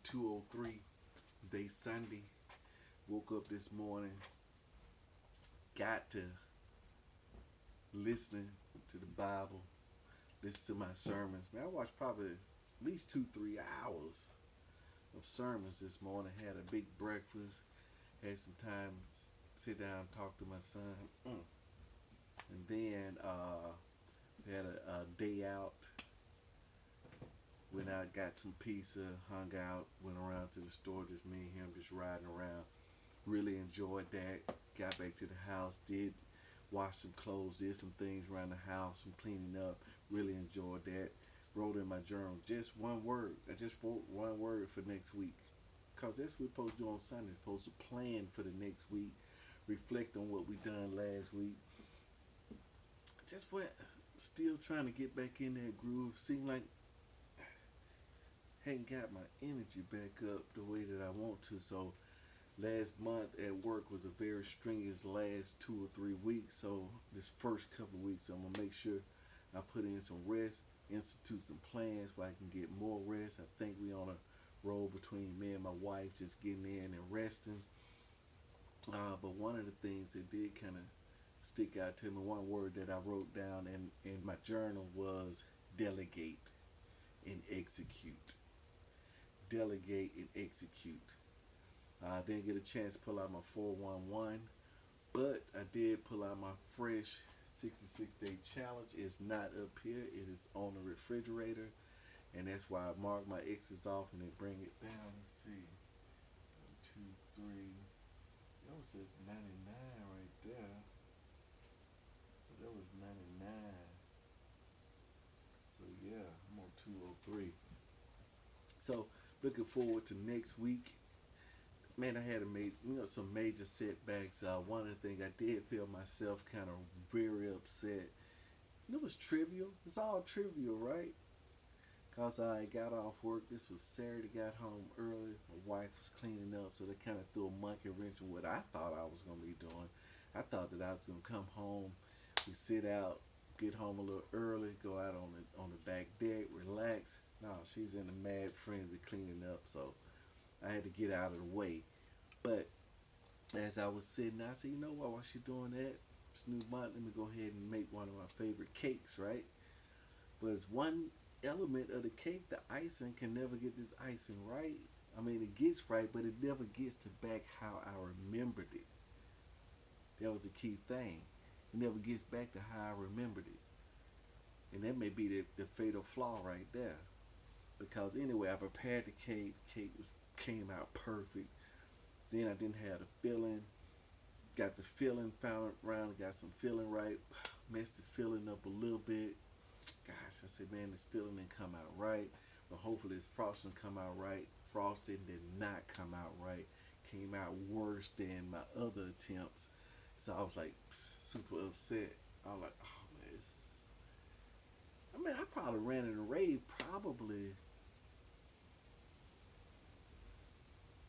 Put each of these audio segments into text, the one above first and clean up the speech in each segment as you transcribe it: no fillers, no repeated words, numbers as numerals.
203, day Sunday. Woke up this morning, got to listening to the Bible, listen to my sermons. Man, I watched probably at least 2, 3 hours of sermons this morning. Had a big breakfast, had some time to sit down, talk to my son, and then had a day out. Went out, got some pizza, hung out, went around to the store, just me and him, just riding around. Really enjoyed that. Got back to the house, did wash some clothes, did some things around the house, some cleaning up. Really enjoyed that. Wrote in my journal just one word. I just wrote one word for next week. Because that's what we're supposed to do on Sunday. We're supposed to plan for the next week, reflect on what we done last week. Just went, still trying to get back in that groove. Seemed like hadn't got my energy back up the way that I want to. So last month at work was a very strenuous last 2 or 3 weeks. So this first couple of weeks, so I'm gonna make sure I put in some rest, institute some plans where I can get more rest. I think we on a roll between me and my wife, just getting in and resting. But one of the things that did kind of stick out to me, one word that I wrote down in my journal was delegate and execute. Delegate and execute. I didn't get a chance to pull out my 411, but I did pull out my fresh 66-day challenge. It's not up here, it is on the refrigerator, and that's why I mark my X's off and they bring it down. Let's see. 1, 2, 3. That was just 99 right there. So that was 99. So yeah, I'm on 203. So looking forward to next week. Man, I had some major setbacks. One of the things I did feel myself kind of very upset. And it was trivial. It's all trivial, right? Cause I got off work. This was Saturday. Got home early. My wife was cleaning up, so they kind of threw a monkey wrench in what I thought I was gonna be doing. I thought that I was gonna come home, we sit out, get home a little early, go out on the back deck, relax. No, she's in a mad frenzy cleaning up, so I had to get out of the way. But as I was sitting, I said, you know what? While she doing that, it's new month. Let me go ahead and make one of my favorite cakes, right? But it's one element of the cake, the icing can never get this icing right. I mean, it gets right, but it never gets to back how I remembered it. That was a key thing. It never gets back to how I remembered it, and that may be the fatal flaw right there. Because anyway, I prepared the cake. The cake was came out perfect. Then I didn't have the filling. Got the filling found around. Got some filling right. Messed the filling up a little bit. Gosh, I said, man, this filling didn't come out right. But hopefully this frosting come out right. Frosting did not come out right. Came out worse than my other attempts. So I was like super upset. I was like, oh man, this is. I mean, I probably ran in a rave probably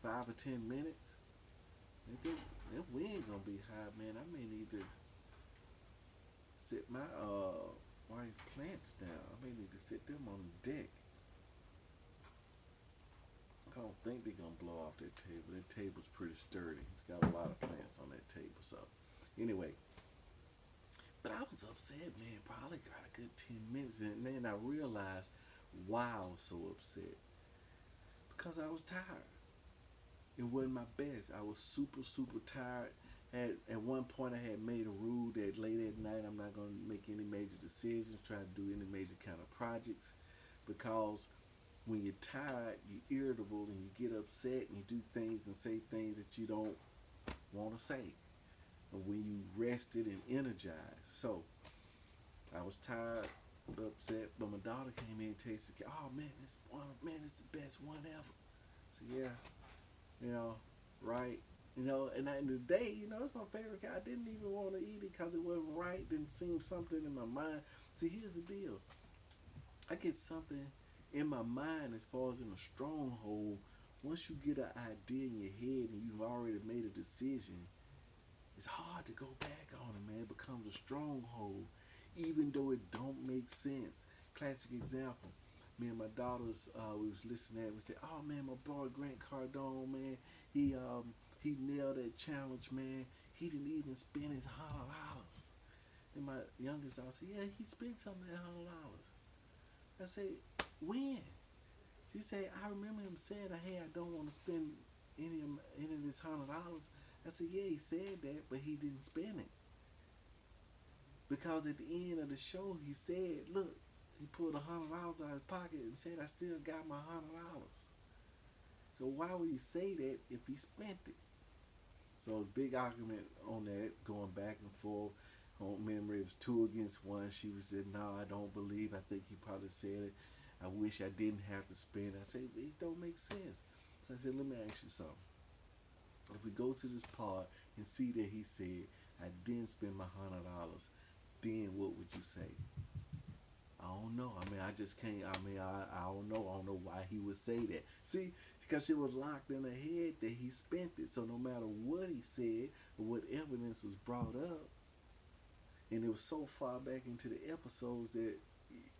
5 or 10 minutes. And then that wind gonna be high, man. I may need to sit my wife plants down. I may need to sit them on the deck. I don't think they're gonna blow off that table. That table's pretty sturdy. It's got a lot of plants on that table. So anyway, but I was upset, man. Probably got a good 10 minutes, and then I realized why I was so upset. Because I was tired. It wasn't my best. I was super tired. At one point, I had made a rule that late at night I'm not gonna make any major decisions, try to do any major kind of projects, because when you're tired, you're irritable, and you get upset, and you do things and say things that you don't want to say. And when you rested and energized, so I was tired, upset, but my daughter came in and tasted it. Oh man, it's the best one ever. So yeah, you know, right? And at the end of the day, it's my favorite guy. I didn't even want to eat it because it wasn't right. Didn't seem something in my mind. See, here's the deal. I get something in my mind as far as in a stronghold. Once you get an idea in your head and you've already made a decision, it's hard to go back on it, man. It becomes a stronghold, even though it don't make sense. Classic example. Me and my daughters, we was listening at. We said, "Oh man, my boy Grant Cardone, man, he he nailed that challenge, man. He didn't even spend his $100." And my youngest daughter said, "Yeah, he spent some of that $100." I said, "When?" She said, "I remember him saying, hey, I don't want to spend any of this $100." I said, "Yeah, he said that, but he didn't spend it because at the end of the show, he said, look, he pulled $100 out of his pocket and said, I still got my $100." So why would he say that if he spent it? So it was a big argument on that, going back and forth. On memory, it was 2 against 1. She was said, "No, I don't believe. I think he probably said it. I wish I didn't have to spend." I said, "It don't make sense." So I said, "Let me ask you something. If we go to this part and see that he said I didn't spend my $100, then what would you say?" I don't know. I mean, I just can't. I mean, I don't know. I don't know why he would say that. See, because it was locked in her head that he spent it. So no matter what he said or what evidence was brought up, and it was so far back into the episodes that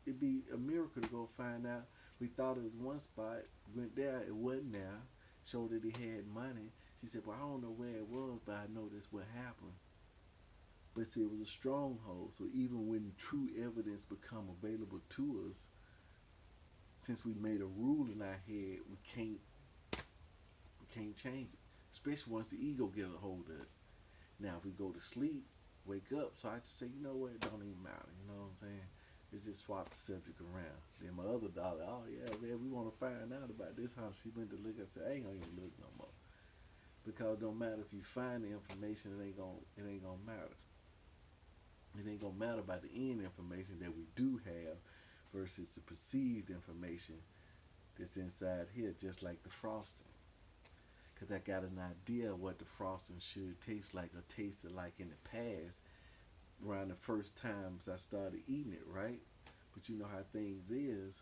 it'd be a miracle to go find out. We thought it was one spot, went there, it wasn't there. Showed that he had money. She said, "Well, I don't know where it was, but I know that's what happened." But see, it was a stronghold. So even when true evidence become available to us, since we made a rule in our head, we can't change it. Especially once the ego get a hold of it. Now, if we go to sleep, wake up. So I just say, you know what? It don't even matter. You know what I'm saying? It's just swap the subject around. Then my other daughter, "Oh yeah, man, we want to find out about this." How she went to look. I said, "I ain't gonna even look no more because it don't matter if you find the information. It ain't gonna matter. It ain't gonna matter about the end information that we do have versus the perceived information that's inside here, just like the frosting. Because I got an idea of what the frosting should taste like or tasted like in the past around the first times I started eating it, right? But you know how things is,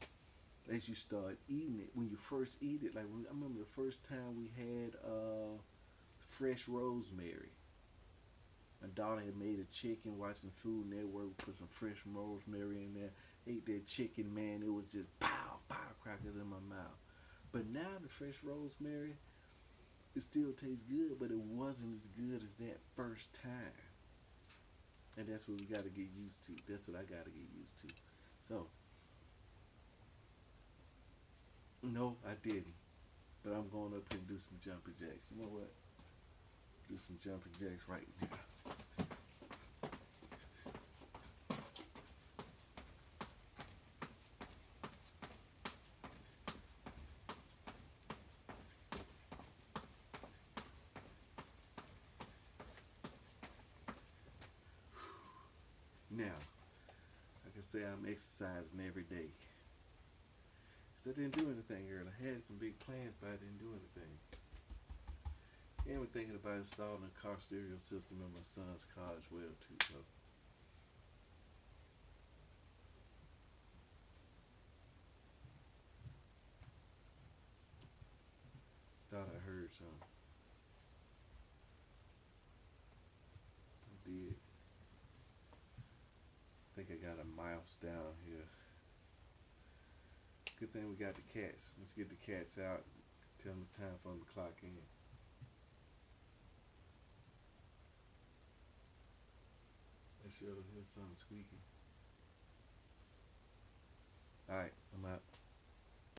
as you start eating it, when you first eat it, like I remember the first time we had fresh rosemary. My daughter had made a chicken, watching Food Network, put some fresh rosemary in there. Ate that chicken, man. It was just pow, firecrackers in my mouth. But now the fresh rosemary, it still tastes good, but it wasn't as good as that first time. And that's what we got to get used to. That's what I got to get used to. So, no, I didn't. But I'm going up here and do some jumping jacks. You know what? Do some jumping jacks right now. Now, like I say, I'm exercising every day. Because I didn't do anything earlier. I had some big plans, but I didn't do anything. And we're thinking about installing a car stereo system in my son's car as well, too. So, thought I heard something. I did. I think I got a mouse down here. Good thing we got the cats. Let's get the cats out. Tell them it's time for them to clock in. I sure hear something squeaking.